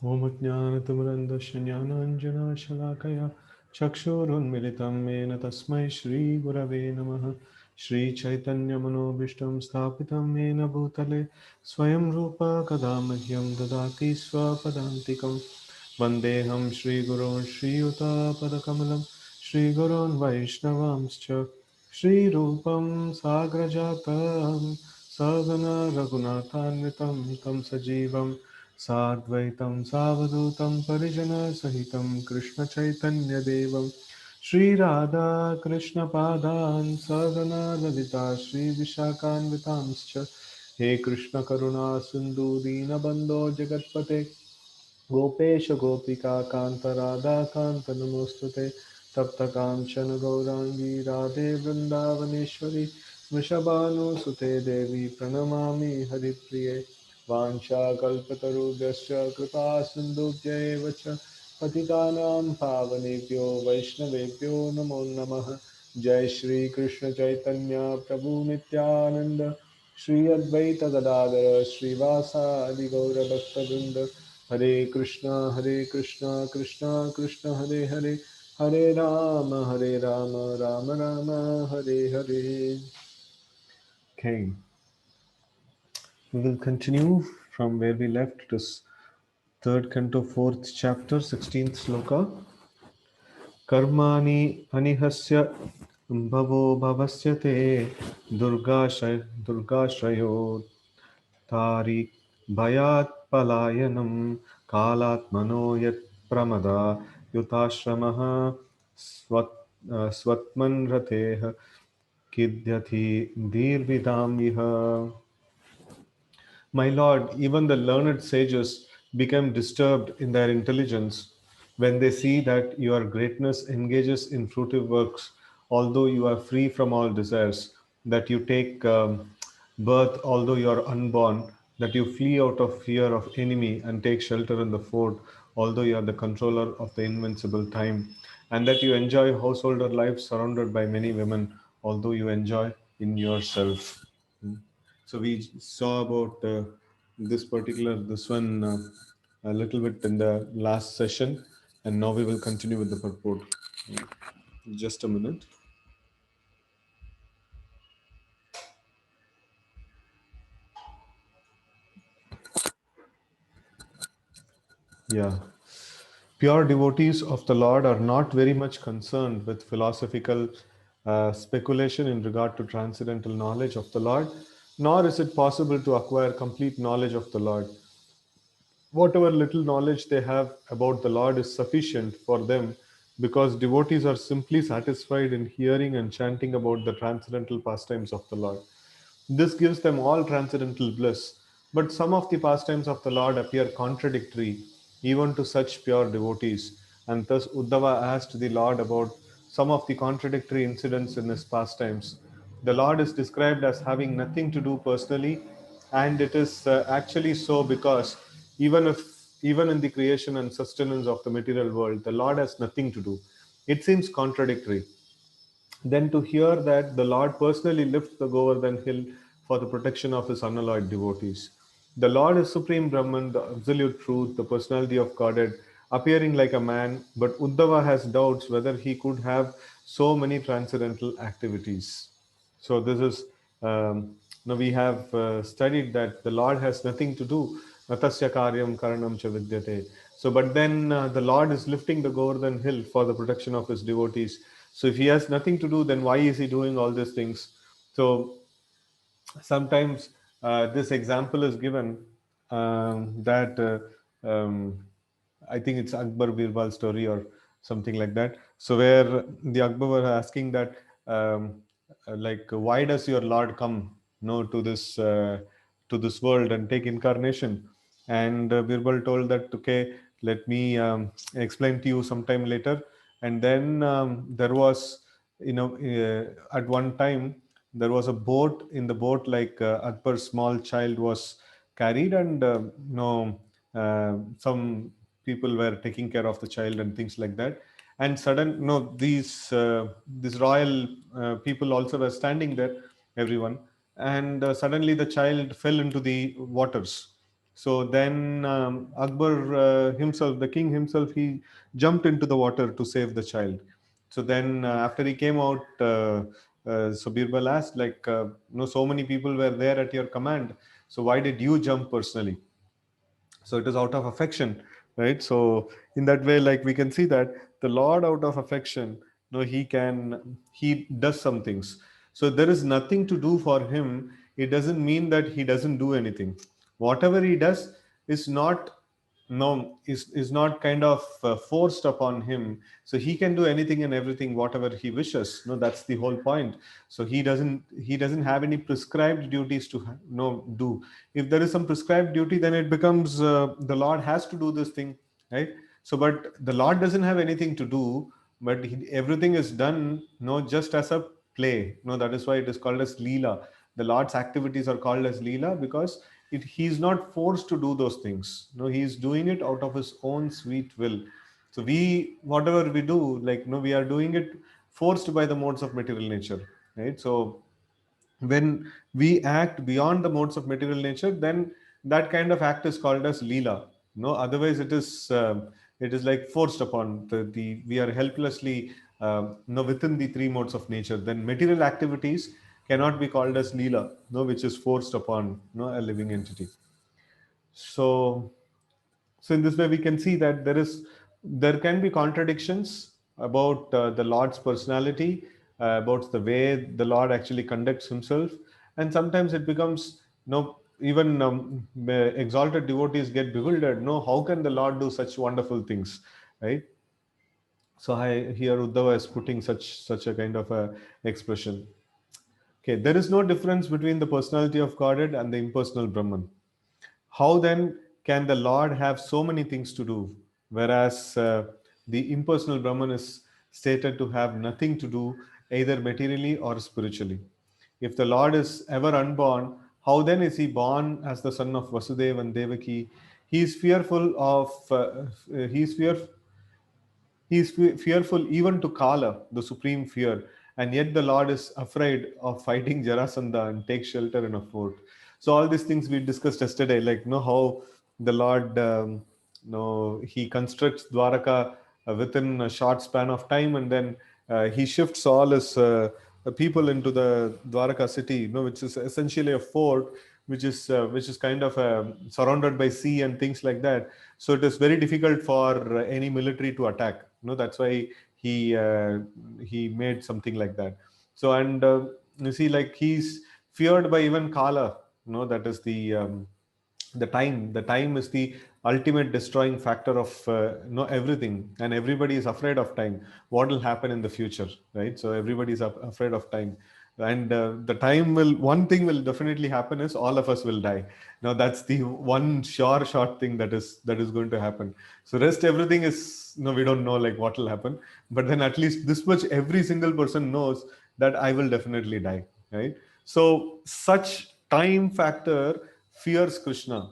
Om Jnanatamrandasya Jnananjana Shalakaya Chakshurunmilitam Mena Tasmai Shri Gurave Namaha Shri Chaitanya Manobishtam Sthapitam Mena Bhutale Swayam Rupa Kadamahyam Dadati Swapadantikam Vandeham Shri Gurun Shri Yuta Padakamalam Shri Gurun Vaishnavamscha Shri Rupam Sagrajatam Sagana Raghunathanvitam Tam Sajivam Sadvaitam Savadutam Parijana Sahitam Krishna Chaitanya Devam Shri Radha Krishna Padan Sagana Lalita Shri Vishakhanvitamscha He Krishna Karuna Sindhu Dina Bando Jagatpate Gopesh गोपिका कांत राधा कांत नमोस्तुते तप्त कांचन गौरांगी राधे वृंदावनेश्वरी वृषभानुसुते देवी प्रणमामि हरिप्रिये वाञ्छाकल्पतरुभ्यश्च कृपा सिन्धुभ्यैव च पतितानां पावनेभ्यो वैष्णवेभ्यो नमो नमः जय श्री कृष्ण चैतन्य प्रभु नित्यानंद श्री अद्वैत गदाधर श्रीवासादि गौरभक्तवृंद हरे Krishna Krishna Krishna Hare Hare Hare Ram Ram Ram Hare Hare. Okay, we will continue from where we left. It is third canto, fourth chapter, 16th sloka. कर्माणि अनिहस्य भवो भवस्य ते दुर्गाश्रयो तारि भयात् पलायनं कालात्मनो यत् प्रमदा युताश्रमः स्वत्मन् रतेः किद्यति दीर्भिदां इह. My lord, even the learned sages become disturbed in their intelligence when they see that your greatness engages in fruitive works, although you are free from all desires, that you take birth, although you are unborn, that you flee out of fear of enemy and take shelter in the fort, although you are the controller of the invincible time, and that you enjoy householder life surrounded by many women, although you enjoy in yourself. So we saw about this one a little bit in the last session, and now we will continue with the purport. Just a minute. Yeah. Pure devotees of the Lord are not very much concerned with philosophical speculation in regard to transcendental knowledge of the Lord, nor is it possible to acquire complete knowledge of the Lord. Whatever little knowledge they have about the Lord is sufficient for them, because devotees are simply satisfied in hearing and chanting about the transcendental pastimes of the Lord. This gives them all transcendental bliss. But some of the pastimes of the Lord appear contradictory even to such pure devotees. And thus Uddhava asked the Lord about some of the contradictory incidents in his pastimes. The Lord is described as having nothing to do personally, and it is actually so, because even in the creation and sustenance of the material world, the Lord has nothing to do. It seems contradictory. Then to hear that the Lord personally lifts the Govardhan hill for the protection of his unalloyed devotees. The Lord is Supreme Brahman, the absolute truth, the personality of Godhead, appearing like a man, but Uddhava has doubts whether he could have so many transcendental activities. So this is now we have studied that the Lord has nothing to do. Natasya karyam karanam cha vidyate. So, but then the Lord is lifting the Govardhan hill for the protection of his devotees. So, if he has nothing to do, then why is he doing all these things? So, sometimes this example is given that I think it's Akbar Birbal story or something like that. So where the Akbar were asking that like why does your Lord come to this world and take incarnation? And Birbal told that okay, let me explain to you sometime later. And then there was at one time there was a boat. In the boat, like Akbar's small child was carried, and some people were taking care of the child and things like that. And sudden no these royal people also were standing there, everyone. And suddenly the child fell into the waters. So then Akbar himself, the king himself, he jumped into the water to save the child. So then after he came out, so Birbal asked, like, so many people were there at your command. So why did you jump personally? So it is out of affection, right? So in that way, like, we can see that the Lord, out of affection, he does some things. So there is nothing to do for him. It doesn't mean that he doesn't do anything. Whatever he does is not, no, is not kind of forced upon him. So he can do anything and everything whatever he wishes. No, that's the whole point. So he doesn't have any prescribed duties to no do. If there is some prescribed duty, then it becomes the Lord has to do this thing, right? So but the Lord doesn't have anything to do, but everything is done, no, just as a play. No, that is why it is called as Leela. The Lord's activities are called as Leela because he's not forced to do those things. No, he's doing it out of his own sweet will. So we, whatever we do, like, no, we are doing it forced by the modes of material nature, right? So when we act beyond the modes of material nature, then that kind of act is called as Leela. No, otherwise it is like forced upon the we are helplessly no, within the three modes of nature. Then material activities cannot be called as Leela, no, which is forced upon, no, a living entity. So so in this way we can see that there can be contradictions about the Lord's personality, about the way the Lord actually conducts himself, and sometimes it becomes, no, even exalted devotees get bewildered. No, how can the Lord do such wonderful things, right? So I here Uddhava is putting such a kind of a expression. Okay, there is no difference between the personality of Godhead and the impersonal Brahman. How then can the Lord have so many things to do, whereas the impersonal Brahman is stated to have nothing to do either materially or spiritually? If the Lord is ever unborn, how then is he born as the son of Vasudeva and Devaki? He is fearful of, he is fear, he is fearful even to Kala, the supreme fear, and yet the Lord is afraid of fighting Jarasandha and take shelter in a fort. So all these things we discussed yesterday, like, how the Lord, he constructs Dwaraka within a short span of time, and then he shifts all his people into the Dwaraka city, which is essentially a fort, which is kind of surrounded by sea and things like that. So it is very difficult for any military to attack. That's why he uh, he made something like that. So and you see, like, he's feared by even Kala. That is the time is the ultimate destroying factor of everything, and everybody is afraid of time. What will happen in the future, right? So everybody is afraid of time, and the time will one thing will definitely happen is all of us will die. Now that's the one short thing that is going to happen. So rest everything is, we don't know, like, what will happen, but then at least this much every single person knows, that I will definitely die, right? So such time factor fears Krishna,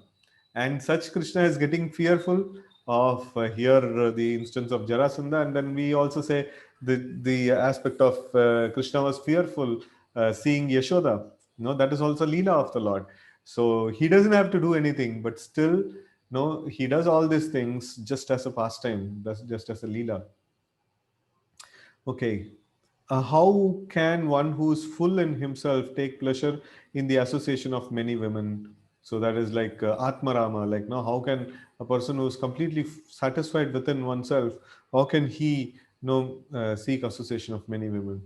and such Krishna is getting fearful of here the instance of Jarasandha, and then we also say the aspect of Krishna was fearful seeing Yashoda. That is also Leela of the Lord. So he doesn't have to do anything, but still, no, he does all these things just as a pastime, just as a Leela. Okay. How can one who is full in himself take pleasure in the association of many women? So that is like Atmarama. Like, now, how can a person who is completely satisfied within oneself, how can he, seek association of many women?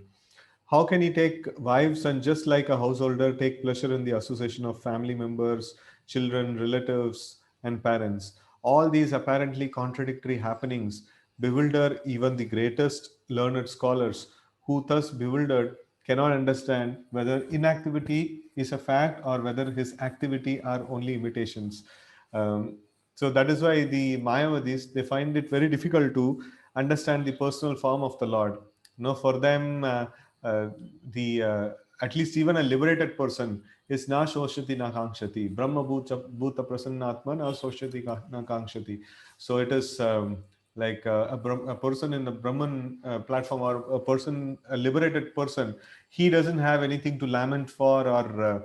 How can he take wives and, just like a householder, take pleasure in the association of family members, children, relatives, and parents? All these apparently contradictory happenings bewilder even the greatest learned scholars, who, thus bewildered, cannot understand whether inactivity is a fact or whether his activity are only imitations. Um, so that is why the Mayavadis, they find it very difficult to understand the personal form of the Lord. For them, uh, the at least even a liberated person is na shoshati na kankshati, brahma bhuta prasannatma na shoshati na kankshati. So it is like a person in the Brahman platform, or a liberated person, he doesn't have anything to lament for, or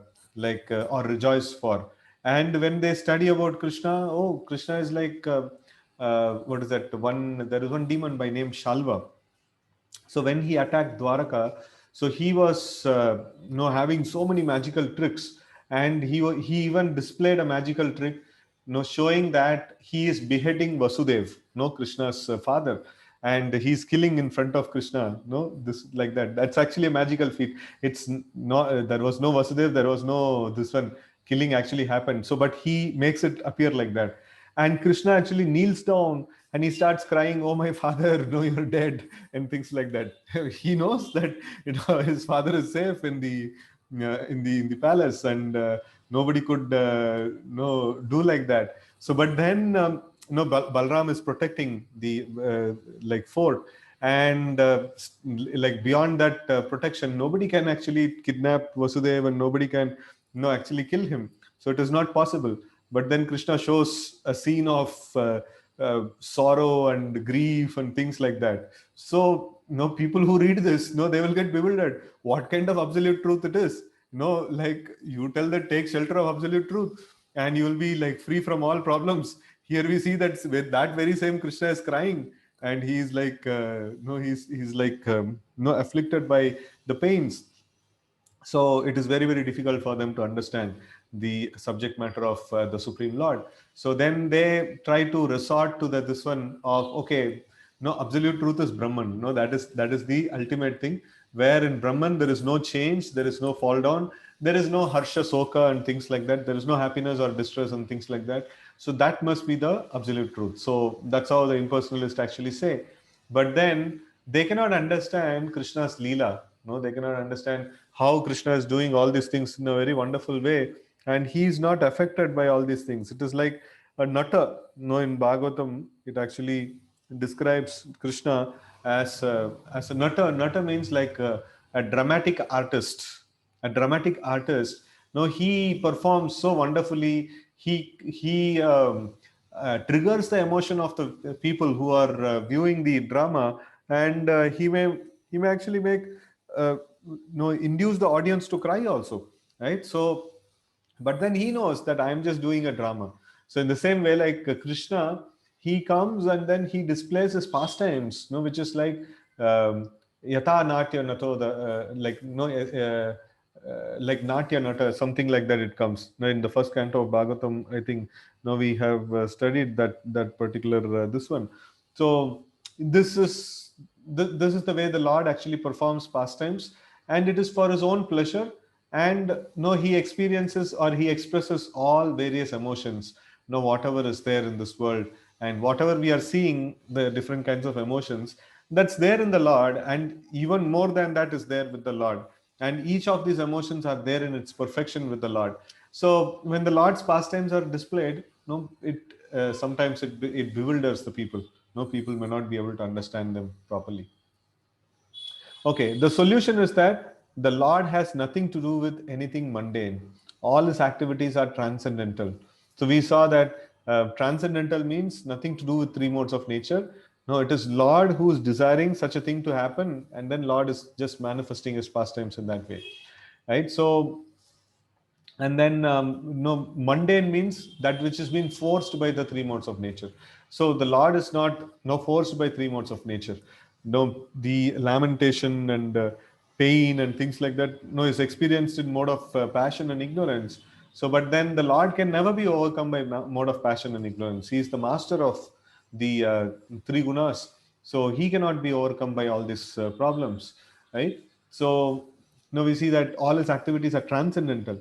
or rejoice for. And when they study about Krishna, oh, Krishna is like, what is that? There is one demon by name Shalva. So when he attacked Dwaraka, so he was having so many magical tricks, and he even displayed a magical trick, showing that he is beheading Vasudev, no, Krishna's father, and he's killing in front of Krishna, no, this like that. That's actually a magical feat. It's not there was no Vasudev, there was no this one. Killing actually happened. So, but he makes it appear like that, and Krishna actually kneels down and he starts crying, "Oh my father, no, you're dead," and things like that. He knows that his father is safe in the in the palace, and nobody could no do like that. So, but then Balram is protecting the like fort, and like beyond that protection, nobody can actually kidnap Vasudev, and nobody can actually kill him. So it is not possible. But then Krishna shows a scene of sorrow and grief and things like that. So, people who read this, they will get bewildered. What kind of absolute truth it is? Like you tell that take shelter of absolute truth, and you will be like free from all problems. Here we see that with that very same Krishna is crying, and he is like, no, he's like, no, afflicted by the pains. So it is very, very difficult for them to understand the subject matter of the Supreme Lord. So then they try to resort to this one of, okay, no, absolute truth is Brahman. No, that is the ultimate thing, where in Brahman there is no change, there is no fall down, there is no harsha soka and things like that, there is no happiness or distress and things like that. So that must be the absolute truth. So that's how the impersonalists actually say. But then they cannot understand Krishna's Leela. No, they cannot understand how Krishna is doing all these things in a very wonderful way, and he is not affected by all these things. It is like a natta. No, in Bhagavatam, it actually describes Krishna as a natta. Natta means like a dramatic artist. A dramatic artist. No, he performs so wonderfully. He triggers the emotion of the people who are viewing the drama, and he may actually make induce the audience to cry also, right? So, but then he knows that I am just doing a drama. So in the same way, like Krishna, he comes and then he displays his pastimes, which is like yata natya nato, the like like natya nata, something like that. It comes in the first canto of Bhagavatam. I think now we have studied that particular this one. So this is this is the way the Lord actually performs pastimes, and it is for his own pleasure. And no, he experiences or he expresses all various emotions, whatever is there in this world, and whatever we are seeing, the different kinds of emotions, that's there in the Lord, and even more than that is there with the Lord. And each of these emotions are there in its perfection with the Lord. So when the Lord's pastimes are displayed, it sometimes it bewilders the people. No, people may not be able to understand them properly. Okay, the solution is that the Lord has nothing to do with anything mundane. All his activities are transcendental. So we saw that transcendental means nothing to do with three modes of nature. No, it is Lord who is desiring such a thing to happen, and then Lord is just manifesting his pastimes in that way. Right? So, and then no, mundane means that which is being forced by the three modes of nature. So the Lord is not forced by three modes of nature. No, the lamentation and pain and things like that, is experienced in mode of passion and ignorance. So but then the Lord can never be overcome by mode of passion and ignorance. He is the master of the three gunas, so he cannot be overcome by all these problems, right? So now we see that all his activities are transcendental.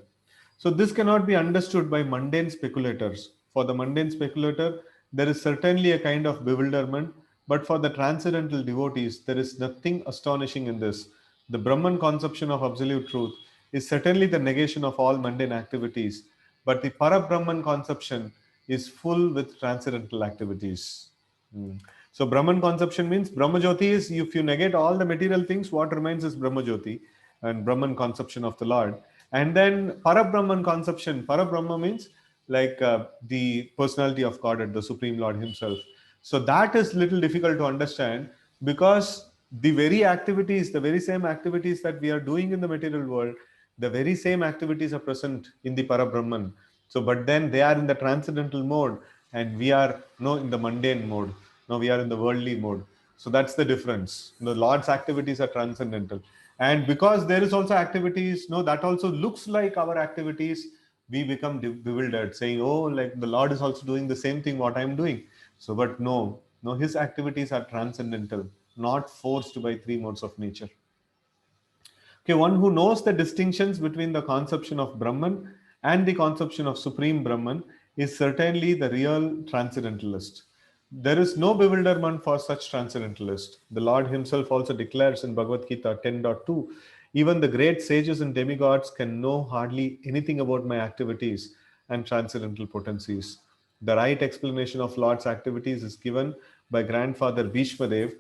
So this cannot be understood by mundane speculators. For the mundane speculator, there is certainly a kind of bewilderment, but for the transcendental devotees, there is nothing astonishing in this. The Brahman conception of absolute truth is certainly the negation of all mundane activities, but the Para-Brahman conception is full with transcendental activities. Hmm. So Brahman conception means Brahmajyoti is, if you negate all the material things, what remains is Brahmajyoti and Brahman conception of the Lord. And then Parabrahman conception. Parabrahma means like the personality of God at the Supreme Lord Himself. So that is little difficult to understand, because the very activities, the very same activities that we are doing in the material world, the very same activities are present in the Parabrahman. So, but then they are in the transcendental mode, and we are in the mundane mode. No, we are in the worldly mode. So that's the difference. The Lord's activities are transcendental, and because there is also activities, that also looks like our activities, we become bewildered, saying, "Oh, like the Lord is also doing the same thing what I am doing." So, but no, His activities are transcendental, not forced by three modes of nature. Okay, one who knows the distinctions between the conception of Brahman and the conception of Supreme Brahman is certainly the real transcendentalist. There is no bewilderment for such transcendentalist. The Lord Himself also declares in Bhagavad Gita 10.2, even the great sages and demigods can know hardly anything about my activities and transcendental potencies. The right explanation of Lord's activities is given by Grandfather Bhishmadev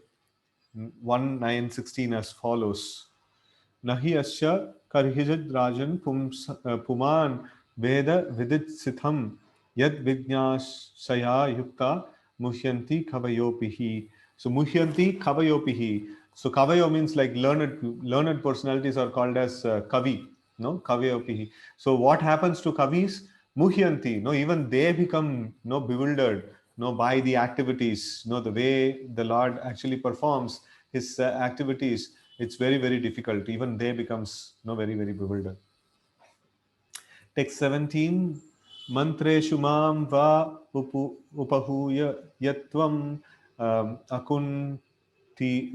1.9.16 as follows. नहि अस्य कर्हिजिद् राजन् पुमान् वेद विदित्सितं यद विज्ञाशया युक्ता मुह्यन्ति kavayopihi. So muhyanti kavayopihi. So kavayo means like learned personalities are called as kavi. No, kavayopihi. So what happens to kavis? Muhyanti. No, even they become bewildered. No, by the activities. No, the way the Lord actually performs His activities, it's very very difficult. Even they becomes very very bewildered. Text 17. Mantreshu mam va upahuya yatvam akunti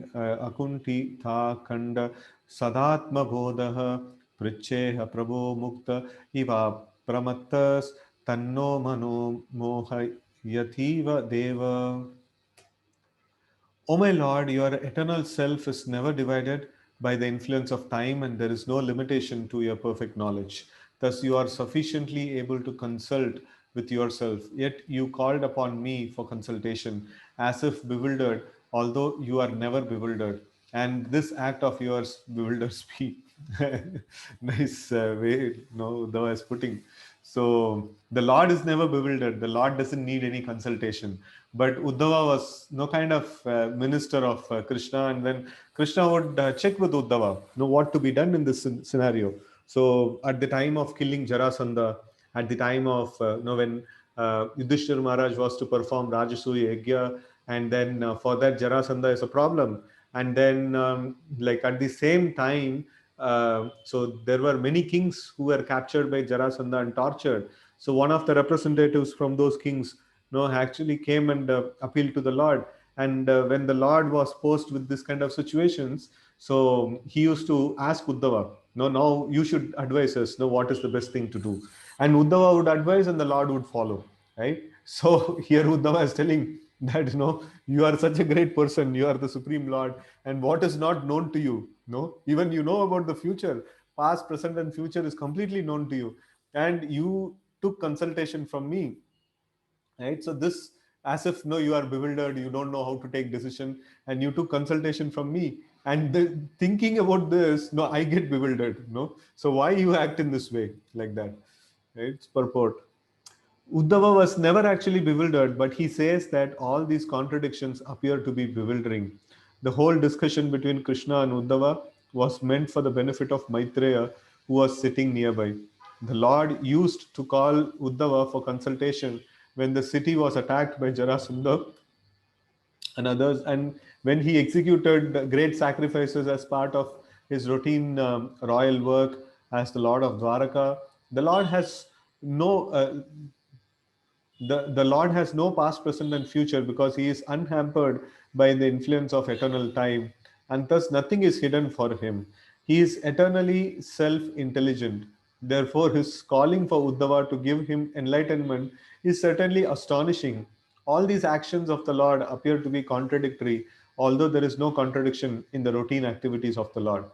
tha kanda sadatma bodha pricheha prabho mukta iva pramattas tanno mano moha yativa deva. O my Lord, your eternal self is never divided by the influence of time, and there is no limitation to your perfect knowledge. Thus, you are sufficiently able to consult with yourself, yet you called upon me for consultation, as if bewildered, although you are never bewildered. And this act of yours bewilders me. Nice way, the way is putting. So the Lord is never bewildered. The Lord doesn't need any consultation. But Uddhava was no kind of minister of Krishna, and when Krishna would check with Uddhava, know what to be done in this scenario. So at the time of killing Jarasandha, at the time of when Yudhishthir Maharaj was to perform Rajasuya Yagya, and then for that Jarasandha is a problem, and then like at the same time, so there were many kings who were captured by Jarasandha and tortured. So one of the representatives from those kings actually came and appealed to the Lord. And when the Lord was posed with this kind of situations, so he used to ask Uddhava, no, now you should advise us, know what is the best thing to do. And Uddhava would advise and the Lord would follow, right? So here Uddhava is telling that, you are such a great person, you are the Supreme Lord, and what is not known to you, even you know about the future, past, present, and future is completely known to you. And you took consultation from me, right? So this, as if you are bewildered, you don't know how to take decision, and you took consultation from me, and thinking about this, I get bewildered, so why you act in this way, like that, right? It's purport. Uddhava was never actually bewildered, but he says that all these contradictions appear to be bewildering. The whole discussion between Krishna and Uddhava was meant for the benefit of Maitreya, who was sitting nearby. The Lord used to call Uddhava for consultation when the city was attacked by Jarasandha and others, and when he executed great sacrifices as part of his routine royal work as the Lord of Dwaraka. The Lord has no the Lord has no past, present, and future because he is unhampered by the influence of eternal time, and thus nothing is hidden for him. He is eternally self intelligent. Therefore, his calling for Uddhava to give him enlightenment is certainly astonishing. All these actions of the Lord appear to be contradictory, although there is no contradiction in the routine activities of the Lord.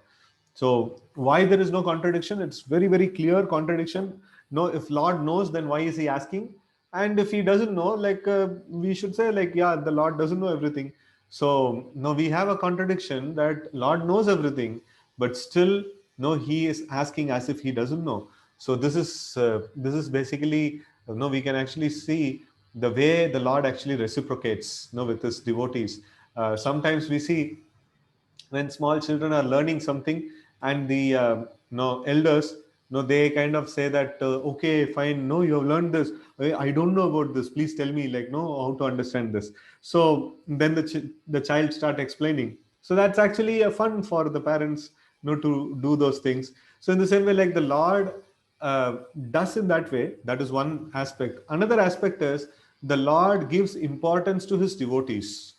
So why there is no contradiction? It's very very clear contradiction. No, if Lord knows, then why is he asking? And if he doesn't know, like we should say, like, yeah, the Lord doesn't know everything. So no, we have a contradiction that Lord knows everything, but still no, he is asking as if he doesn't know. So this is basically, we can actually see the way the Lord actually reciprocates, with his devotees. Sometimes we see when small children are learning something, and the elders, No, they kind of say that, okay, fine, no, you have learned this. I don't know about this. Please tell me, like, no, how to understand this. So then the child start explaining. So that's actually a fun for the parents, to do those things. So in the same way, like the Lord does in that way. That is one aspect. Another aspect is the Lord gives importance to his devotees.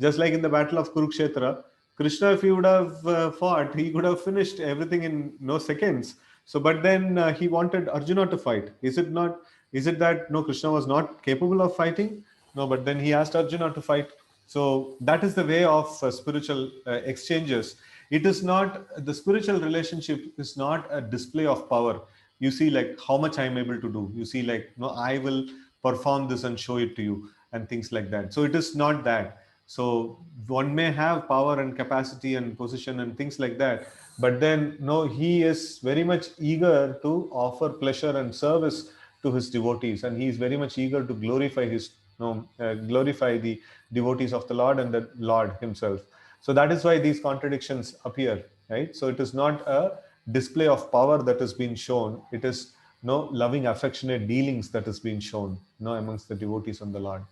Just like in the battle of Kurukshetra, Krishna, if he would have fought, he could have finished everything in no seconds. So, but then he wanted Arjuna to fight. Is it not? Is it that no, Krishna was not capable of fighting? No, but then he asked Arjuna to fight. So that is the way of spiritual exchanges. It is not, the spiritual relationship is not a display of power. You see, like how much I am able to do. You see, like no, I will perform this and show it to you, and things like that. So it is not that. So one may have power and capacity and position and things like that, but then no, he is very much eager to offer pleasure and service to his devotees, and he is very much eager to glorify his glorify the devotees of the Lord and the Lord himself. So that is why these contradictions appear, right? So it is not a display of power that has been shown. It is no loving affectionate dealings that has been shown amongst the devotees of the Lord.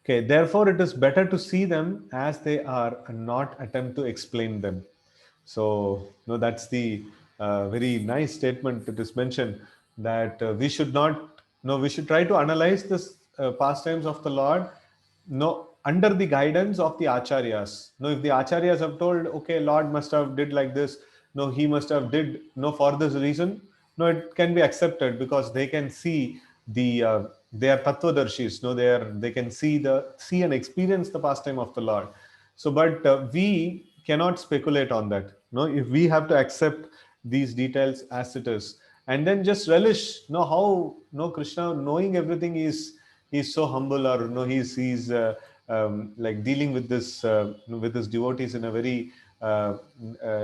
Okay, therefore, it is better to see them as they are and not attempt to explain them. So, no, that's the very nice statement that is mentioned, that we should not, no, we should try to analyze this pastimes of the Lord, no, under the guidance of the acharyas. No, if the acharyas have told, okay, Lord must have did like this, no, he must have did, no, for this reason, no, it can be accepted because they can see the they are tattvadarshis, no, they can see and experience the pastime of the Lord. So but we cannot speculate on that. No, if we have to accept these details as it is, and then just relish, no, how no, Krishna, knowing everything, is he's so humble, or no, he's like dealing with this with his devotees in a very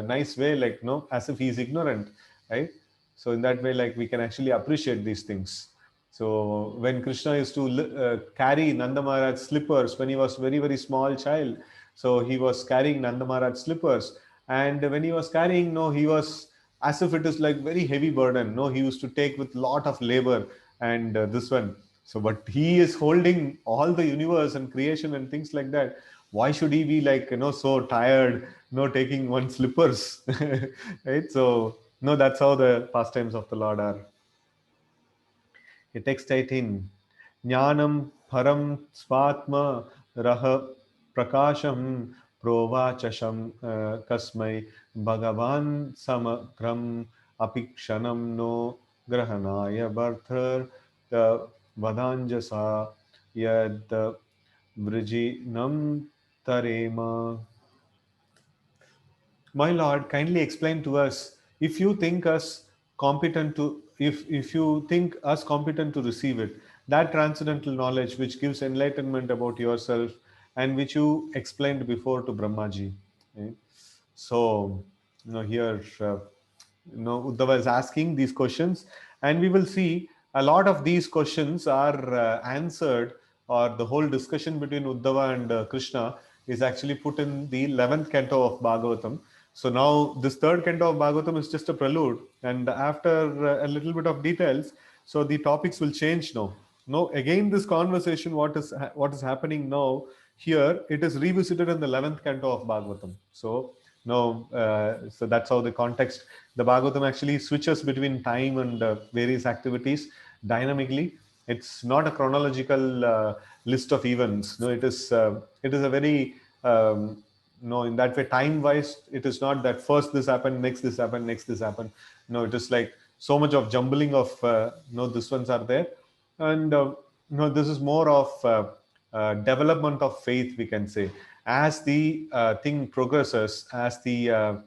nice way, like no, as if he's ignorant, right? So in that way, like we can actually appreciate these things. So when Krishna used to carry Nanda Maharaj's slippers when he was very very small child, so he was carrying Nanda Maharaj's slippers, and when he was carrying, no, he was as if it is like very heavy burden. No, he used to take with lot of labor, and this one. So, but he is holding all the universe and creation and things like that. Why should he be like so tired? No, taking one slippers, right? So no, that's how the pastimes of the Lord are. Text 18. Jnanam param svatma raha prakasham provachasham kasmai bhagavan samagram apikshanam no grahanaya bharthar vadanjasa yad vrijinam tarema. My Lord, kindly explain to us, if you think us competent to, if you think us competent to receive it, that transcendental knowledge which gives enlightenment about yourself and which you explained before to Brahmaji. Okay? So, here, Uddhava is asking these questions, and we will see a lot of these questions are answered, or the whole discussion between Uddhava and Krishna is actually put in the 11th canto of Bhagavatam. So now this third canto of Bhagavatam is just a prelude, and after a little bit of details, so the topics will change now. Now again, this conversation, what is happening now here, it is revisited in the 11th canto of Bhagavatam. So now, so that's how the context. The Bhagavatam actually switches between time and various activities dynamically. It's not a chronological list of events. No, it is a very no, in that way, time wise, it is not that first this happened, next this happened, next this happened. No, it is like so much of jumbling of this ones are there, and this is more of development of faith, we can say. As the thing progresses, as the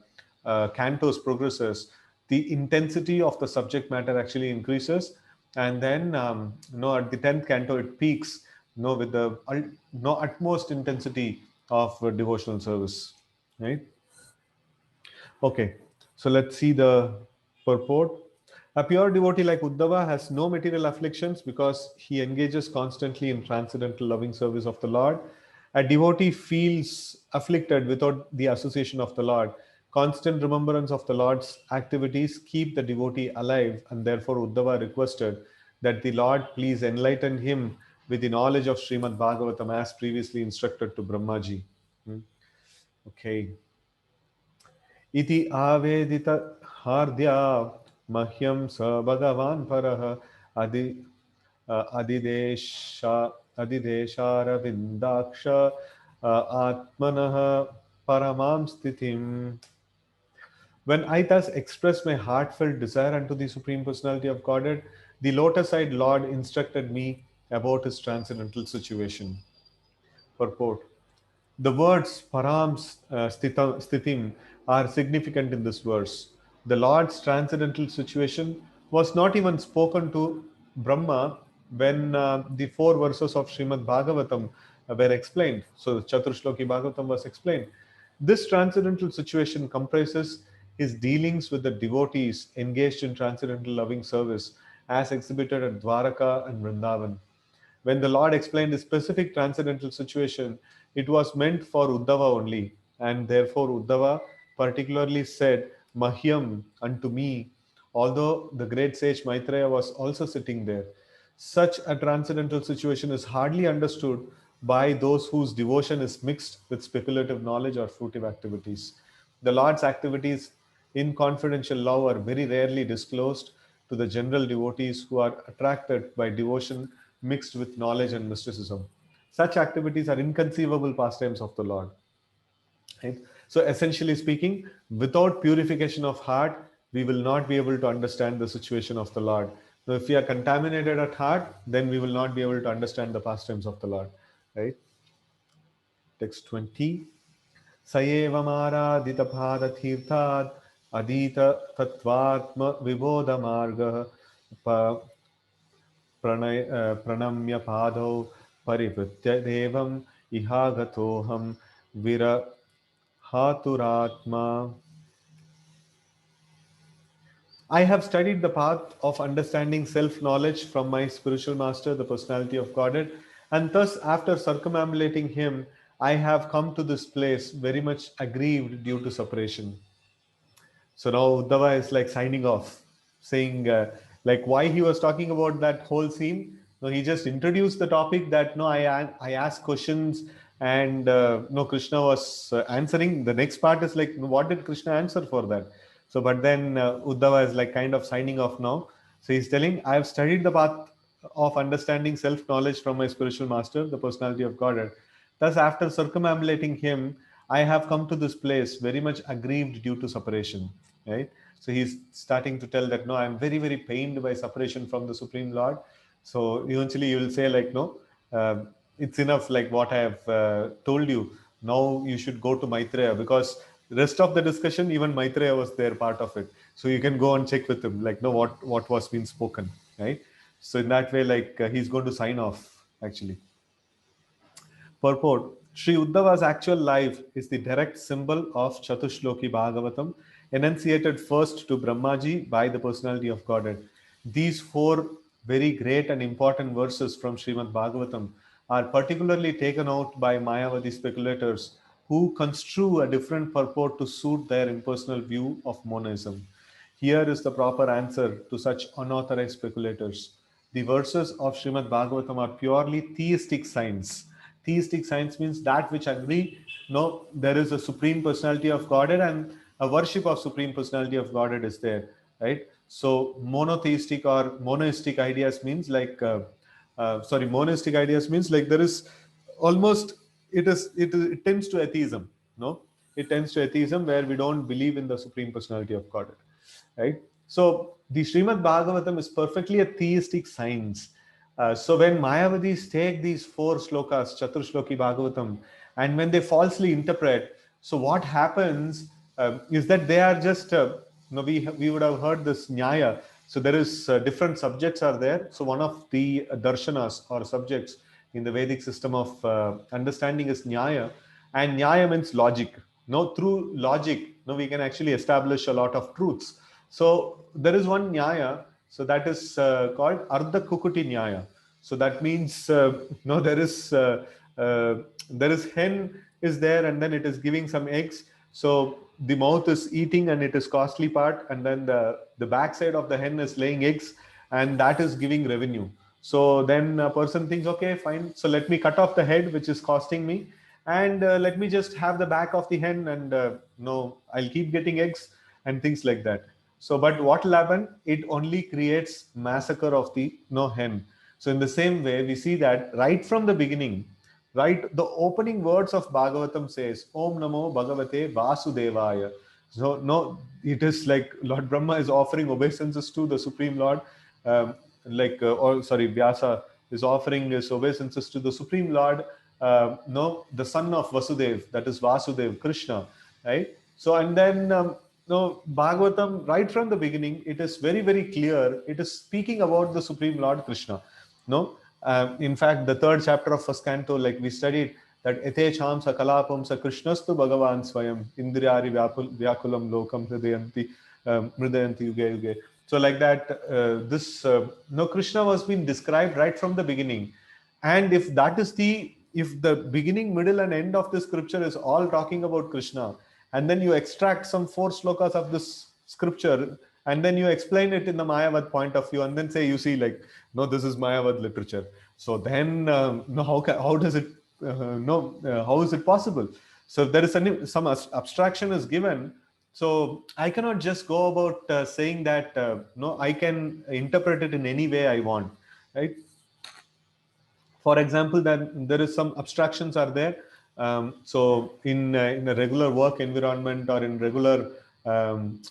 cantos progresses, the intensity of the subject matter actually increases, and then at the 10th canto it peaks, with the utmost intensity of devotional service, right? Okay, so let's see the purport. A pure devotee like Uddhava has no material afflictions because he engages constantly in transcendental loving service of the Lord. A devotee feels afflicted without the association of the Lord, Constant remembrance of the Lord's activities keep the devotee alive, and therefore Uddhava requested that the Lord please enlighten him with the knowledge of Srimad Bhagavatam as previously instructed to Brahmaji. Hmm. Okay. Iti avedita hardya mahyam sa bhagavan parah adi adidesha adideshara vindaksha atmanah paramam sthitim. When I thus expressed my heartfelt desire unto the Supreme Personality of Godhead, the lotus-eyed Lord instructed me about his transcendental situation. Purport. The words param sthitim are significant in this verse. The Lord's transcendental situation was not even spoken to Brahma when the four verses of Srimad Bhagavatam were explained. So, Chaturshloki Bhagavatam was explained. This transcendental situation comprises his dealings with the devotees engaged in transcendental loving service as exhibited at Dwaraka and Vrindavan. When the Lord explained the specific transcendental situation, it was meant for Uddhava only, and therefore Uddhava particularly said, Mahyam, unto me, although the great sage Maitreya was also sitting there. Such a transcendental situation is hardly understood by those whose devotion is mixed with speculative knowledge or fruitive activities. The Lord's activities in confidential love are very rarely disclosed to the general devotees who are attracted by devotion mixed with knowledge and mysticism. Such activities are inconceivable pastimes of the Lord. Right? So, essentially speaking, without purification of heart, we will not be able to understand the situation of the Lord. Now, if we are contaminated at heart, then we will not be able to understand the pastimes of the Lord. Right? Text 20. सएवमाराधितपादतीर्थात् अधीततत्त्वात्मविबोधमार्गः प्रणम्य पादौ परिवृत्य देवम् इहागतोऽहं विरहातुरात्मा. I have studied the path of understanding self-knowledge from my spiritual master, the personality of Godhead, and thus, after circumambulating him, I have come to this place very much aggrieved due to separation. So now Uddhava is like signing off, saying like why he was talking about that whole scene. No, he just introduced the topic that no, I asked questions and no, Krishna was answering. The next part is like, what did Krishna answer for that? So, but then Uddhava is like kind of signing off now. So he's telling, I have studied the path of understanding self-knowledge from my spiritual master, the personality of Godhead. Thus, after circumambulating him, I have come to this place very much aggrieved due to separation. Right? So he's starting to tell that no, I'm very, very pained by separation from the Supreme Lord. So eventually you will say like, no, it's enough like what I have told you. Now you should go to Maitreya, because the rest of the discussion, even Maitreya was there part of it. So you can go and check with him, like, no, what was being spoken, right? So in that way, like he's going to sign off actually. Purport. Sri Uddhava's actual life is the direct symbol of Chatushloki Bhagavatam, enunciated first to Brahmaji by the personality of Godhead. These four very great and important verses from Srimad Bhagavatam are particularly taken out by Mayavadi speculators who construe a different purport to suit their impersonal view of monism. Here is the proper answer to such unauthorized speculators. The verses of Srimad Bhagavatam are purely theistic signs. Theistic science means that which agree, no, there is a supreme personality of Godhead and a worship of supreme personality of Godhead is there, right? So monotheistic or monoistic ideas means like, monistic ideas means like there is almost, it tends to atheism, no? It tends to atheism where we don't believe in the supreme personality of Godhead, right? So the Srimad Bhagavatam is perfectly a theistic science. So when Mayavadis take these four slokas, Chaturshloki Bhagavatam, and when they falsely interpret, so what happens is that they are just, we would have heard this Nyaya. So there is different subjects are there. So one of the darshanas or subjects in the Vedic system of understanding is Nyaya, and Nyaya means logic. No, through logic, no, we can actually establish a lot of truths. So there is one Nyaya, so that is called Ardha Kukuti Nyaya. So that means there is hen is there, and then it is giving some eggs. So the mouth is eating and it is costly part, and then the backside of the hen is laying eggs, and that is giving revenue. So then a person thinks, okay, fine. So let me cut off the head, which is costing me, and let me just have the back of the hen, and no, I'll keep getting eggs and things like that. So, but what will happen? It only creates massacre of the no hen. So, in the same way, we see that right from the beginning, right, the opening words of Bhagavatam says, Om Namo Bhagavate Vasudevaya. So, no, it is like Lord Brahma is offering obeisances to the Supreme Lord, or sorry, Vyasa is offering his obeisances to the Supreme Lord, no, the son of Vasudev, that is Vasudev, Krishna, right? So, and then, no, Bhagavatam, right from the beginning, it is very, very clear. It is speaking about the Supreme Lord Krishna. No, in fact, the third chapter of first canto, like we studied, that ete cham sakalapam sa krishnastu bhagavan swayam indriyari vyakulam lokam hridayanti yuge yuge. So like that, this no, Krishna was being described right from the beginning. And if that is if the beginning, middle, and end of the scripture is all talking about Krishna, and then you extract some 4 slokas of this scripture, and then you explain it in the Mayavad point of view, and then say, you see, like, no, this is Mayavad literature. So then, no, how does it, how is it possible? So if there is some abstraction is given, so I cannot just go about saying that, no, I can interpret it in any way I want, right? For example, then there is some abstractions are there. So in a regular work environment, or in regular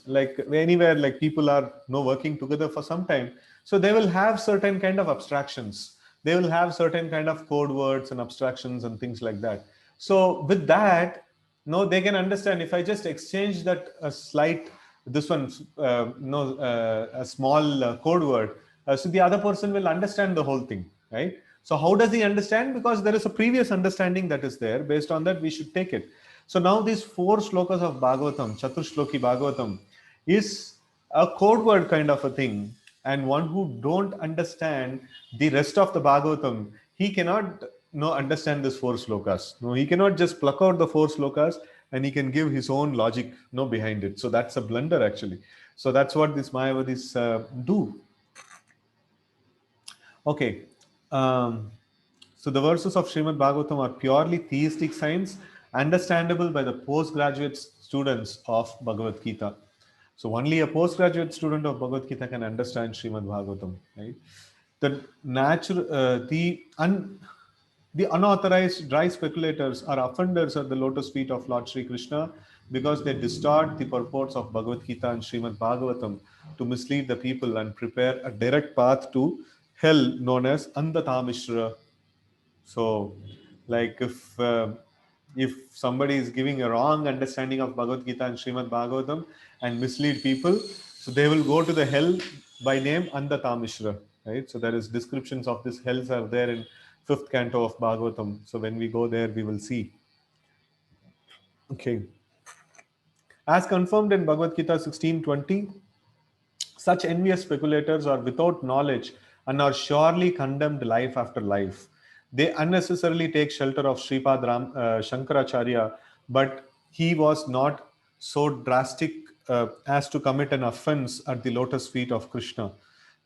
like anywhere, like people are working together for some time, so they will have certain kind of abstractions, they will have certain kind of code words and abstractions and things like that. So with that, no, they can understand. If I just exchange that a slight, this one, a small code word, so the other person will understand the whole thing, right? So how does he understand? Because there is a previous understanding that is there. Based on that, we should take it. So now these 4 slokas of Bhagavatam, Chaturshloki Bhagavatam, is a code word kind of a thing. And one who don't understand the rest of the Bhagavatam, he cannot understand these 4 slokas. No, he cannot just pluck out the 4 slokas and he can give his own logic behind it. So that's a blunder actually. So that's what these Mayavadis do. Okay. So the verses of Srimad Bhagavatam are purely theistic science, understandable by the postgraduate students of Bhagavad Gita. So only a postgraduate student of Bhagavad Gita can understand Srimad Bhagavatam, right? The unauthorized dry speculators are offenders at the lotus feet of Lord Sri Krishna, because they distort the purports of Bhagavad Gita and Srimad Bhagavatam to mislead the people and prepare a direct path to hell known as Andatamishra. So, like if somebody is giving a wrong understanding of Bhagavad Gita and Srimad Bhagavatam and mislead people, so they will go to the hell by name Andatamishra, right? So there is descriptions of this hells are there in 5th canto of Bhagavatam. So when we go there, we will see. Okay. As confirmed in Bhagavad Gita 16:20, such envious speculators are without knowledge and are surely condemned life after life. They unnecessarily take shelter of Sripad Shankaracharya, but he was not so drastic as to commit an offense at the lotus feet of Krishna.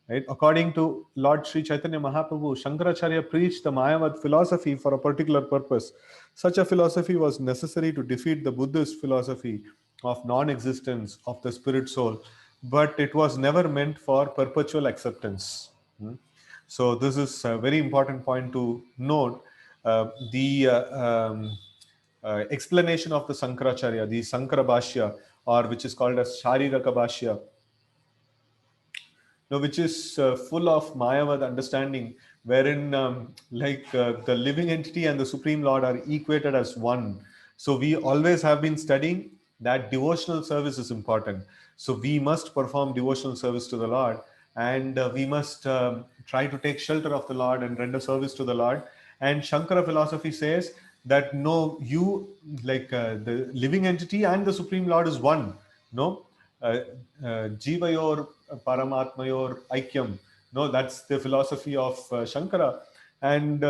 Right? According to Lord Sri Chaitanya Mahaprabhu, Shankaracharya preached the Mayavad philosophy for a particular purpose. Such a philosophy was necessary to defeat the Buddhist philosophy of non-existence of the spirit soul, but it was never meant for perpetual acceptance. So this is a very important point to note. The explanation of the Sankaracharya, the Sankara Bhashya, or which is called as Shariraka Bhashya, which is full of Mayavad understanding, wherein the living entity and the Supreme Lord are equated as one. So we always have been studying that devotional service is important. So we must perform devotional service to the Lord, and we must try to take shelter of the Lord and render service to the Lord. And Shankara philosophy says that no, the living entity and the Supreme Lord is one. No, Jivayor Paramatmayor Aikyam. No, that's the philosophy of Shankara. And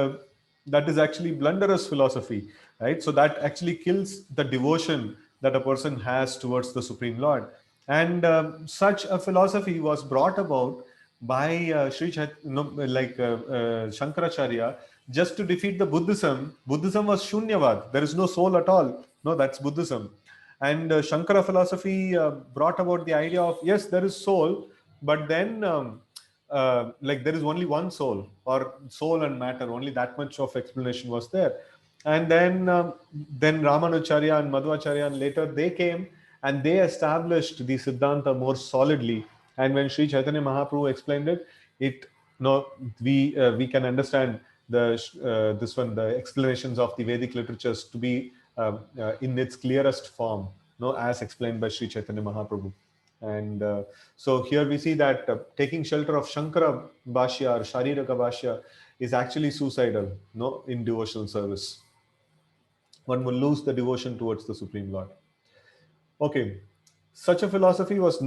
that is actually blunderous philosophy, right? So that actually kills the devotion that a person has towards the Supreme Lord. And such a philosophy was brought about by Shankaracharya, just to defeat the Buddhism. Buddhism was Shunyavad. There is no soul at all. No, that's Buddhism. And Shankara philosophy brought about the idea of, yes, there is soul, but then like there is only one soul, or soul and matter. Only that much of explanation was there. And then Ramanujacharya and Madhvacharya and later they came and they established the Siddhanta more solidly. And when Sri Chaitanya Mahaprabhu explained it, it no we can understand the explanations of the Vedic literatures to be in its clearest form, no, as explained by Sri Chaitanya Mahaprabhu. And so here we see that taking shelter of Shankara Bhashya or Shariraka Bhashya is actually suicidal, no, in devotional service. One will lose the devotion towards the Supreme Lord. Okay, such a philosophy was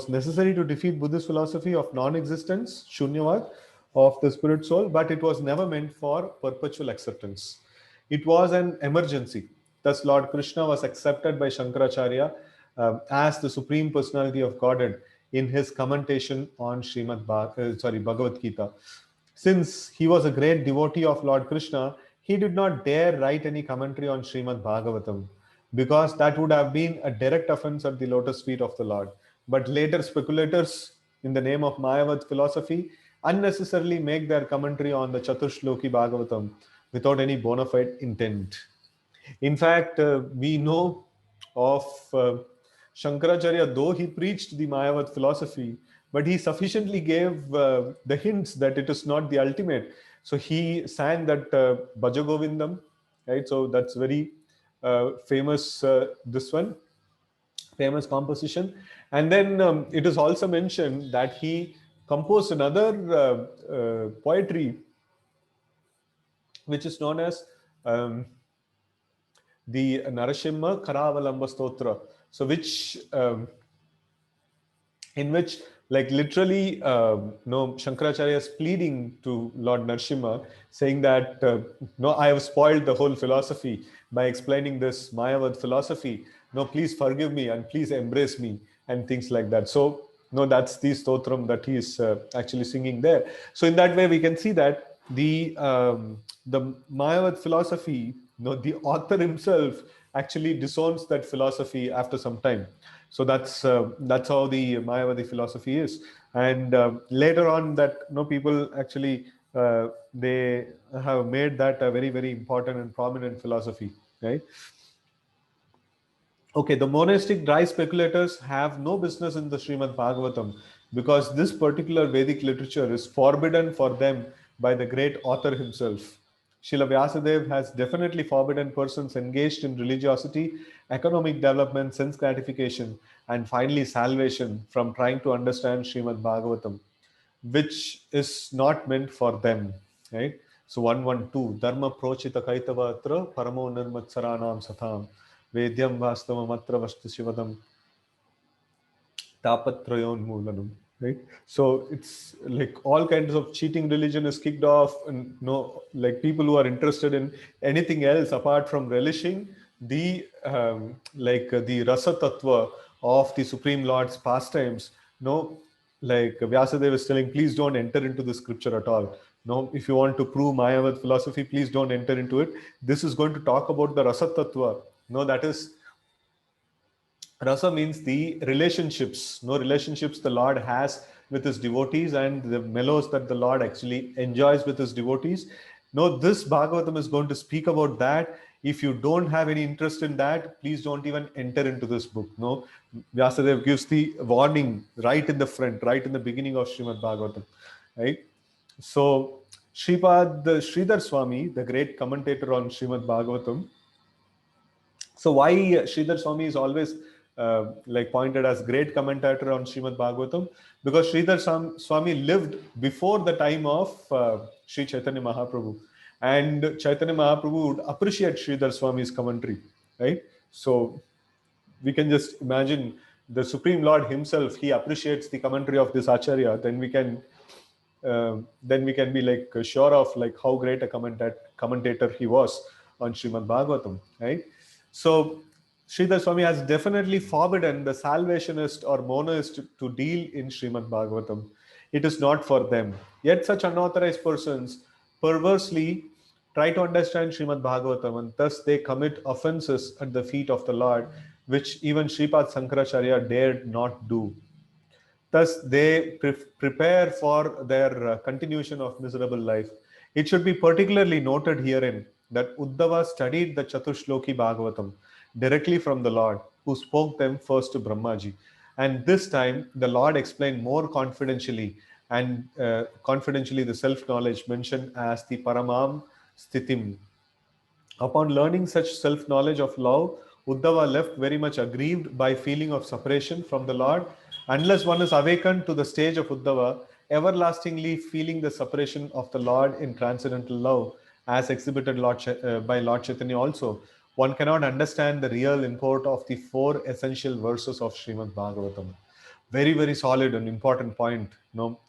necessary to defeat Buddhist philosophy of non-existence, shunyavad, of the spirit soul, but it was never meant for perpetual acceptance. It was an emergency. Thus, Lord Krishna was accepted by Shankaracharya as the Supreme Personality of Godhead in his commentation on Bhagavad Gita. Since he was a great devotee of Lord Krishna, he did not dare write any commentary on Srimad Bhagavatam, because that would have been a direct offense at the lotus feet of the Lord. But later speculators, in the name of Mayavad philosophy, unnecessarily make their commentary on the Chaturshloki Bhagavatam without any bona fide intent. In fact, we know of Shankaracharya, though he preached the Mayavad philosophy, but he sufficiently gave the hints that it is not the ultimate. So he sang that Bhajagovindam, right? So that's very famous, this one, famous composition. And then it is also mentioned that he composed another poetry, which is known as the Narasimha Karavalamba Stotra. So which in which, like, literally no, Shankaracharya is pleading to Lord Narasimha, saying that no, I have spoiled the whole philosophy by explaining this Mayavad philosophy. No, please forgive me and please embrace me, and things like that. So no, that's the stotram that he is actually singing there. So in that way we can see that the Mayavad philosophy, no, the author himself actually disowns that philosophy after some time. So that's how the Mayavadi philosophy is. And later on, that no, people actually they have made that a very, very important and prominent philosophy, right? Okay, the monastic dry speculators have no business in the Srimad Bhagavatam, because this particular Vedic literature is forbidden for them by the great author himself. Srila Vyasadeva has definitely forbidden persons engaged in religiosity, economic development, sense gratification, and finally salvation from trying to understand Srimad Bhagavatam, which is not meant for them, right? So 112, Dharma Prochita Kaitavatra Paramo Nirmatsaranam Satham Vedyam Vastavamatra Vastu Shivadam Tapatrayon Moolanam, right? So it's like all kinds of cheating religion is kicked off, and no, like people who are interested in anything else apart from relishing the the rasa tattva of the Supreme Lord's pastimes. No, like Vyasadeva is telling, please don't enter into the scripture at all. No, if you want to prove Mayavad philosophy, please don't enter into it. This is going to talk about the rasa tattva. No, that is, rasa means the relationships, no, relationships the Lord has with his devotees and the mellows that the Lord actually enjoys with his devotees. No, this Bhagavatam is going to speak about that. If you don't have any interest in that, please don't even enter into this book. No, Vyasadeva gives the warning right in the front, right in the beginning of Srimad Bhagavatam, right? So the Sridhar Swami, the great commentator on Srimad Bhagavatam, so why Sridhar Swami is always like pointed as great commentator on Srimad Bhagavatam? Because Sridhar Swami lived before the time of Sri Chaitanya Mahaprabhu, and Chaitanya Mahaprabhu would appreciate Sridhar Swami's commentary, right? So we can just imagine the Supreme Lord himself, he appreciates the commentary of this Acharya, then we can be like sure of like how great a commentator he was on Srimad Bhagavatam, right? So Sridhar Swami has definitely forbidden the salvationist or monoist to deal in Srimad Bhagavatam. It is not for them. Yet such unauthorized persons perversely try to understand Srimad Bhagavatam, and thus they commit offenses at the feet of the Lord, which even Sripad Sankaracharya dared not do. Thus, they prepare for their continuation of miserable life. It should be particularly noted herein that Uddhava studied the Chatushloki Bhagavatam directly from the Lord, who spoke them first to Brahmaji. And this time, the Lord explained more confidentially and confidentially the self knowledge mentioned as the Paramam Sthitim. Upon learning such self-knowledge of love, Uddhava left very much aggrieved by feeling of separation from the Lord. Unless one is awakened to the stage of Uddhava, everlastingly feeling the separation of the Lord in transcendental love, as exhibited by Lord Chaitanya also, one cannot understand the real import of the four essential verses of Srimad Bhagavatam. Very, very solid and important point.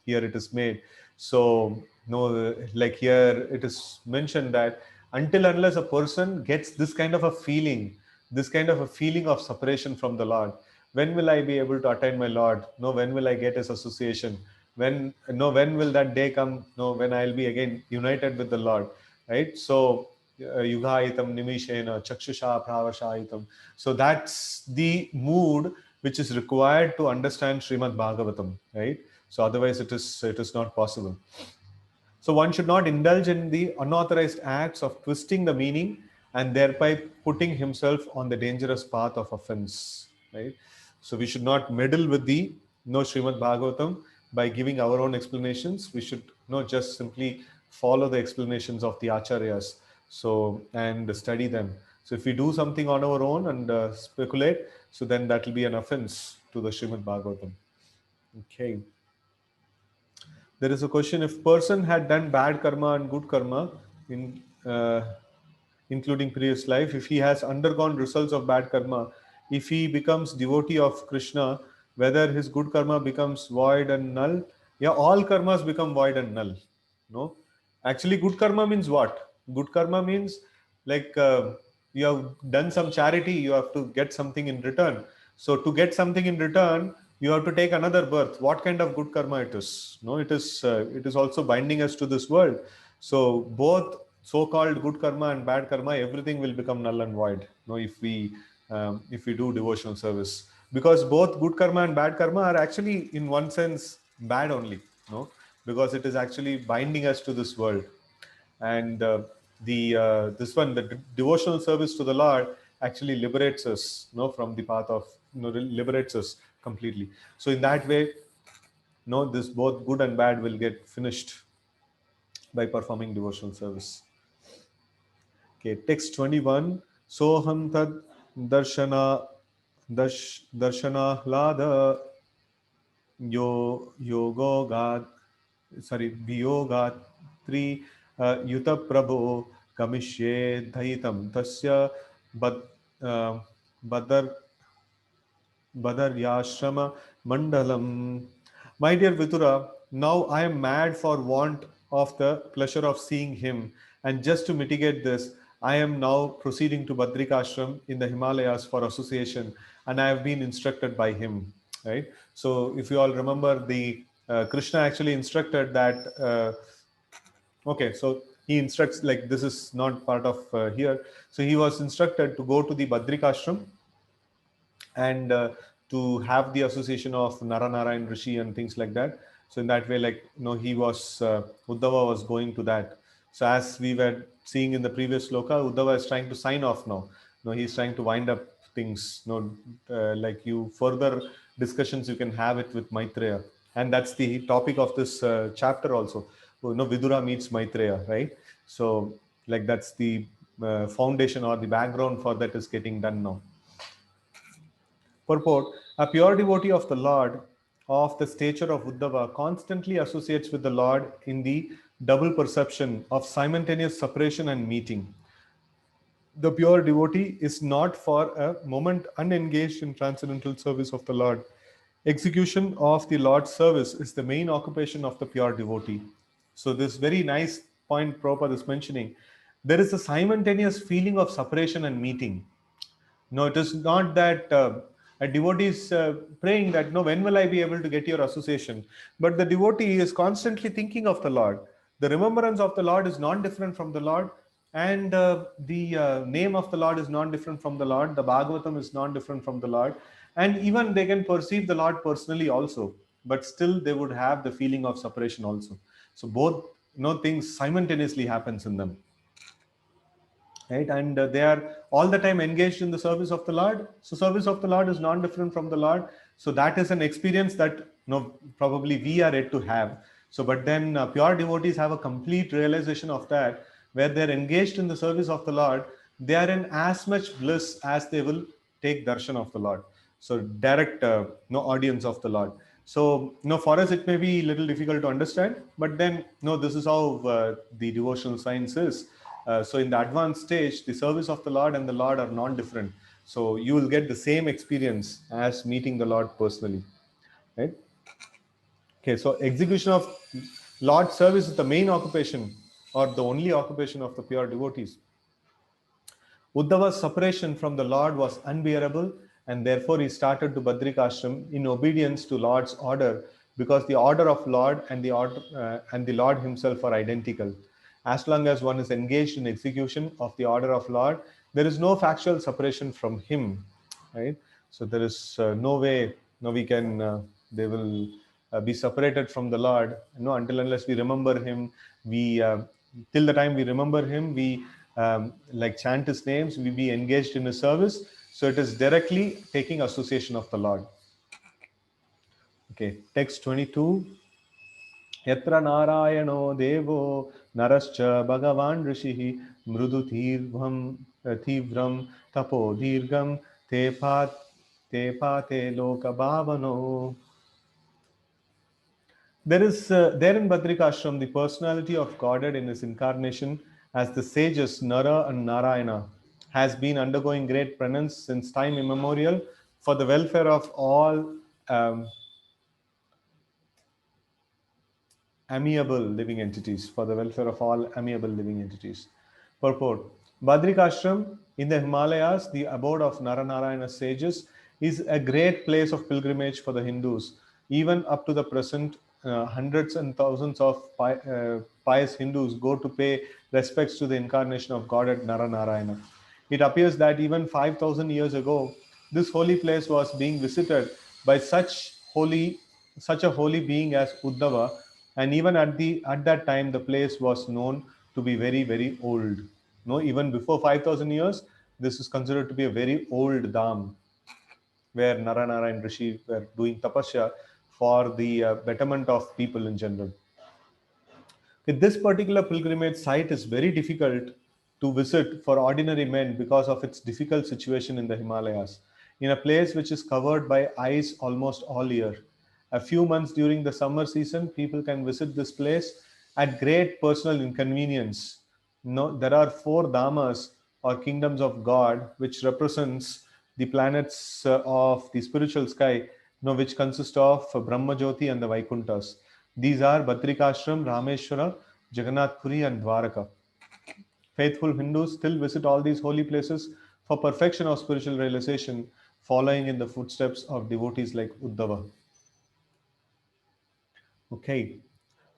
Here it is made. So, like here it is mentioned that until unless a person gets this kind of a feeling of separation from the Lord, when will I be able to attain my Lord? No, when will I get his association? When will that day come? No, when I'll be again united with the Lord, right? So, yugaitam nimishena chakshusha pravashaitam. So that's the mood which is required to understand Srimad Bhagavatam, right? So otherwise it is not possible. So one should not indulge in the unauthorized acts of twisting the meaning and thereby putting himself on the dangerous path of offense, right? So we should not meddle with the Srimad Bhagavatam by giving our own explanations. We should just simply follow the explanations of the acharyas, so and study them. So if we do something on our own and speculate, so then that will be an offense to the Srimad Bhagavatam. Okay. There is a question: if person had done bad karma and good karma in including previous life, if he has undergone results of bad karma, if he becomes devotee of Krishna, whether his good karma becomes void and null? Yeah, all karmas become void and null. No, actually, good karma means what? Good karma means like you have done some charity, you have to get something in return. So to get something in return, you have to take another birth. What kind of good karma it is? No, it is also binding us to this world. So both so-called good karma and bad karma, everything will become null and void. No, if we do devotional service, because both good karma and bad karma are actually in one sense bad only. No, because it is actually binding us to this world, and the this one, the devotional service to the Lord, actually liberates us, from the path of, liberates us completely. So in that way, this both good and bad will get finished by performing devotional service. Okay, text 21. Soham tad darshana darshana yogo gad, sorry, viyogatri yuta prabho kamishye dhaitam tasya bad uh, badar Badaryashrama Mandalam. My dear Vidura, now I am mad for want of the pleasure of seeing him, and just to mitigate this, I am now proceeding to Badrikashram in the Himalayas for association, and I have been instructed by him. Right. So, if you all remember, the Krishna actually instructed that. Okay, so he instructs, like, this is not part of here. So he was instructed to go to the Badrikashram and to have the association of Naranarayan Rishi and things like that. So in that way, like, he was Uddhava was going to that. So as we were seeing in the previous sloka, Uddhava is trying to sign off now. He's trying to wind up things. Like, you further discussions you can have it with Maitreya, and that's the topic of this chapter also. Vidura meets Maitreya, right? So like that's the foundation or the background for that is getting done now. Purport: a pure devotee of the Lord, of the stature of Uddhava, constantly associates with the Lord in the double perception of simultaneous separation and meeting. The pure devotee is not for a moment unengaged in transcendental service of the Lord. Execution of the Lord's service is the main occupation of the pure devotee. So, this very nice point Prabhupada is mentioning. There is a simultaneous feeling of separation and meeting. No, it is not that a devotee is praying that, no, when will I be able to get your association? But the devotee is constantly thinking of the Lord. The remembrance of the Lord is not different from the Lord, and the name of the Lord is not different from the Lord. The Bhagavatam is not different from the Lord, and even they can perceive the Lord personally also, but still they would have the feeling of separation also. So both, things simultaneously happens in them, right? And they are all the time engaged in the service of the Lord. So service of the Lord is non different from the Lord. So that is an experience that, probably we are yet to have. So but then pure devotees have a complete realization of that, where they're engaged in the service of the Lord. They are in as much bliss as they will take darshan of the Lord, so direct no audience of the Lord. So for us it may be a little difficult to understand, but then no, this is how the devotional science is. So in the advanced stage, the service of the Lord and the Lord are non-different. So you will get the same experience as meeting the Lord personally, right? Okay, so execution of Lord service is the main occupation or the only occupation of the pure devotees. Uddhava's separation from the Lord was unbearable, and therefore he started to Badrikashram in obedience to Lord's order, because the order of Lord and the Lord himself are identical. As long as one is engaged in execution of the order of Lord, there is no factual separation from him, right? So there is no way, no, we can, they will be separated from the Lord, until unless we remember him. We till the time we remember him, we like chant his names, we be engaged in his service. So it is directly taking association of the Lord. Okay, text 22. Yatra Narayano Devo Narascha Bhagavan Rishihi Mrudu Thivram Tapo Dirgam Te Loka Bhavano. There is there in Badrikashram the personality of Godhead in his incarnation as the sages Nara and Narayana has been undergoing great penance since time immemorial for the welfare of all um, amiable living entities, for the welfare of all amiable living entities. Purport. Badrikashram in the Himalayas, the abode of Naranarayana sages, is a great place of pilgrimage for the Hindus. Even up to the present, hundreds and thousands of pious Hindus go to pay respects to the incarnation of Godhead Naranarayana. It appears that even 5,000 years ago, this holy place was being visited by such a holy being as Uddhava, and even at that time the place was known to be very very old. No, even before 5,000 years, this is considered to be a very old dham where Naranara and Rishi were doing tapasya for the betterment of people in general. This particular pilgrimage site is very difficult to visit for ordinary men because of its difficult situation in the Himalayas, in a place which is covered by ice almost all year. A few months during the summer season, people can visit this place at great personal inconvenience. No, there are four dhamas or kingdoms of God, which represents the planets of the spiritual sky, which consist of Brahma Jyoti and the Vaikunthas. These are Badrikashram, Rameshwara, Jagannath Puri, and Dwaraka. Faithful Hindus still visit all these holy places for perfection of spiritual realization, following in the footsteps of devotees like Uddhava. Okay,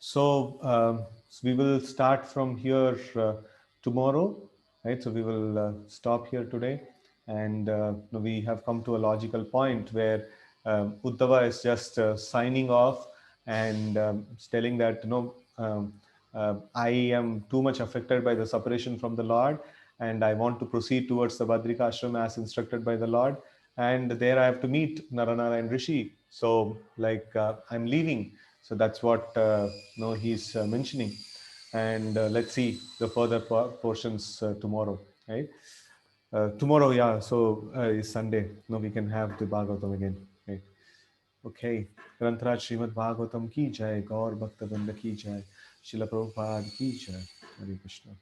so we will start from here tomorrow, right? So we will stop here today, and we have come to a logical point where Uddhava is just signing off and telling that I am too much affected by the separation from the Lord, and I want to proceed towards the Badrika ashram as instructed by the Lord, and there I have to meet Naranara and Rishi. So like I'm leaving. So that's what he's mentioning, and let's see the further portions tomorrow, right? Tomorrow, yeah. So is Sunday. No, we can have the Bhagavatam again, right? Okay. Grantaraj Srimad Bhagavatam ki jai, Gaur Bhakta Vrinda ki jai, Srila Prabhupada ki jai. Hare Krishna.